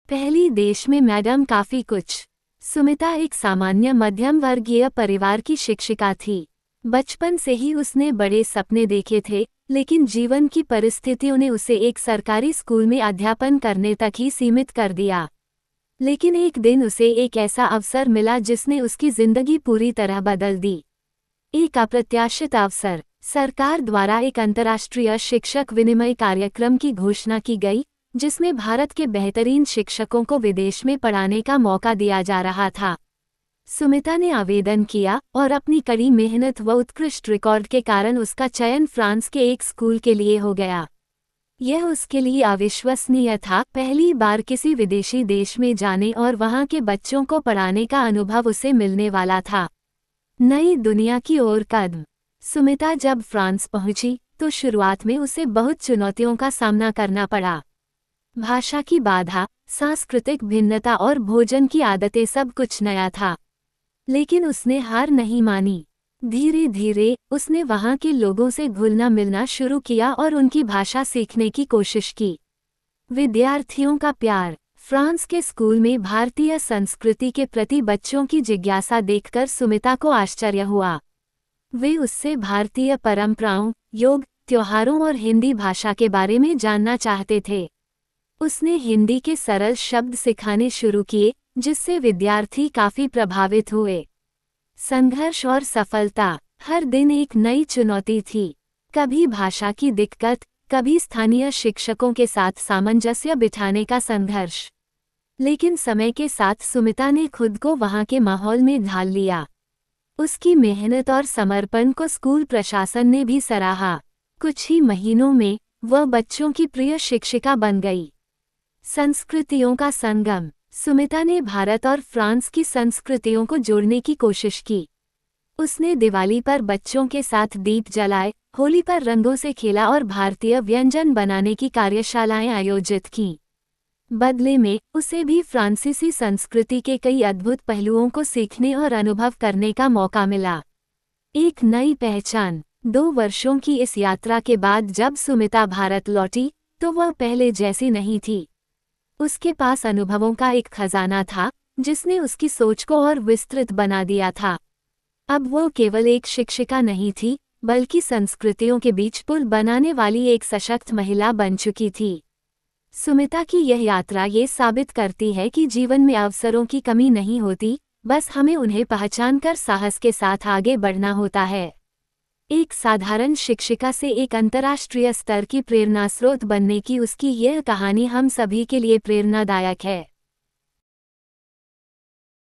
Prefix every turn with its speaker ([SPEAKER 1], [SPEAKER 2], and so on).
[SPEAKER 1] पहली देश में मैडम काफी कुछ। सुमिता एक सामान्य मध्यम वर्गीय परिवार की शिक्षिका थी। बचपन से ही उसने बड़े सपने देखे थे, लेकिन जीवन की परिस्थितियों ने उसे एक सरकारी स्कूल में अध्यापन करने तक ही सीमित कर दिया। लेकिन एक दिन उसे एक ऐसा अवसर मिला जिसने उसकी जिंदगी पूरी तरह बदल दी। एक अप्रत्याशित अवसर। सरकार द्वारा एक अंतर्राष्ट्रीय शिक्षक विनिमय कार्यक्रम की घोषणा की गई, जिसमें भारत के बेहतरीन शिक्षकों को विदेश में पढ़ाने का मौका दिया जा रहा था। सुमिता ने आवेदन किया और अपनी कड़ी मेहनत व उत्कृष्ट रिकॉर्ड के कारण उसका चयन फ्रांस के एक स्कूल के लिए हो गया। यह उसके लिए अविश्वसनीय था। पहली बार किसी विदेशी देश में जाने और वहां के बच्चों को पढ़ाने का अनुभव उसे मिलने वाला था। नई दुनिया की ओर कदम। सुमिता जब फ्रांस पहुंची तो शुरुआत में उसे बहुत चुनौतियों का सामना करना पड़ा। भाषा की बाधा, सांस्कृतिक भिन्नता और भोजन की आदतें, सब कुछ नया था। लेकिन उसने हार नहीं मानी। धीरे धीरे उसने वहां के लोगों से घुलना मिलना शुरू किया और उनकी भाषा सीखने की कोशिश की। विद्यार्थियों का प्यार। फ्रांस के स्कूल में भारतीय संस्कृति के प्रति बच्चों की जिज्ञासा देखकर सुमिता को आश्चर्य हुआ। वे उससे भारतीय परंपराओं, योग, त्योहारों और हिंदी भाषा के बारे में जानना चाहते थे। उसने हिंदी के सरल शब्द सिखाने शुरू किए, जिससे विद्यार्थी काफी प्रभावित हुए। संघर्ष और सफलता। हर दिन एक नई चुनौती थी। कभी भाषा की दिक्कत, कभी स्थानीय शिक्षकों के साथ सामंजस्य बिठाने का संघर्ष। लेकिन समय के साथ सुमिता ने खुद को वहां के माहौल में ढाल लिया। उसकी मेहनत और समर्पण को स्कूल प्रशासन ने भी सराहा। कुछ ही महीनों में वह बच्चों की प्रिय शिक्षिका बन गई। संस्कृतियों का संगम। सुमिता ने भारत और फ्रांस की संस्कृतियों को जोड़ने की कोशिश की। उसने दिवाली पर बच्चों के साथ दीप जलाए, होली पर रंगों से खेला और भारतीय व्यंजन बनाने की कार्यशालाएं आयोजित कीं। बदले में उसे भी फ्रांसीसी संस्कृति के कई अद्भुत पहलुओं को सीखने और अनुभव करने का मौका मिला। एक नई पहचान। 2 वर्षों की इस यात्रा के बाद जब सुमिता भारत लौटी तो वह पहले जैसी नहीं थी। उसके पास अनुभवों का एक खजाना था, जिसने उसकी सोच को और विस्तृत बना दिया था। अब वो केवल एक शिक्षिका नहीं थी, बल्कि संस्कृतियों के बीच पुल बनाने वाली एक सशक्त महिला बन चुकी थी। सुमिता की यह यात्रा ये साबित करती है कि जीवन में अवसरों की कमी नहीं होती, बस हमें उन्हें पहचानकर साहस के साथ आगे बढ़ना होता है। एक साधारण शिक्षिका से एक अंतर्राष्ट्रीय स्तर की प्रेरणा स्रोत बनने की उसकी यह कहानी हम सभी के लिए प्रेरणादायक है।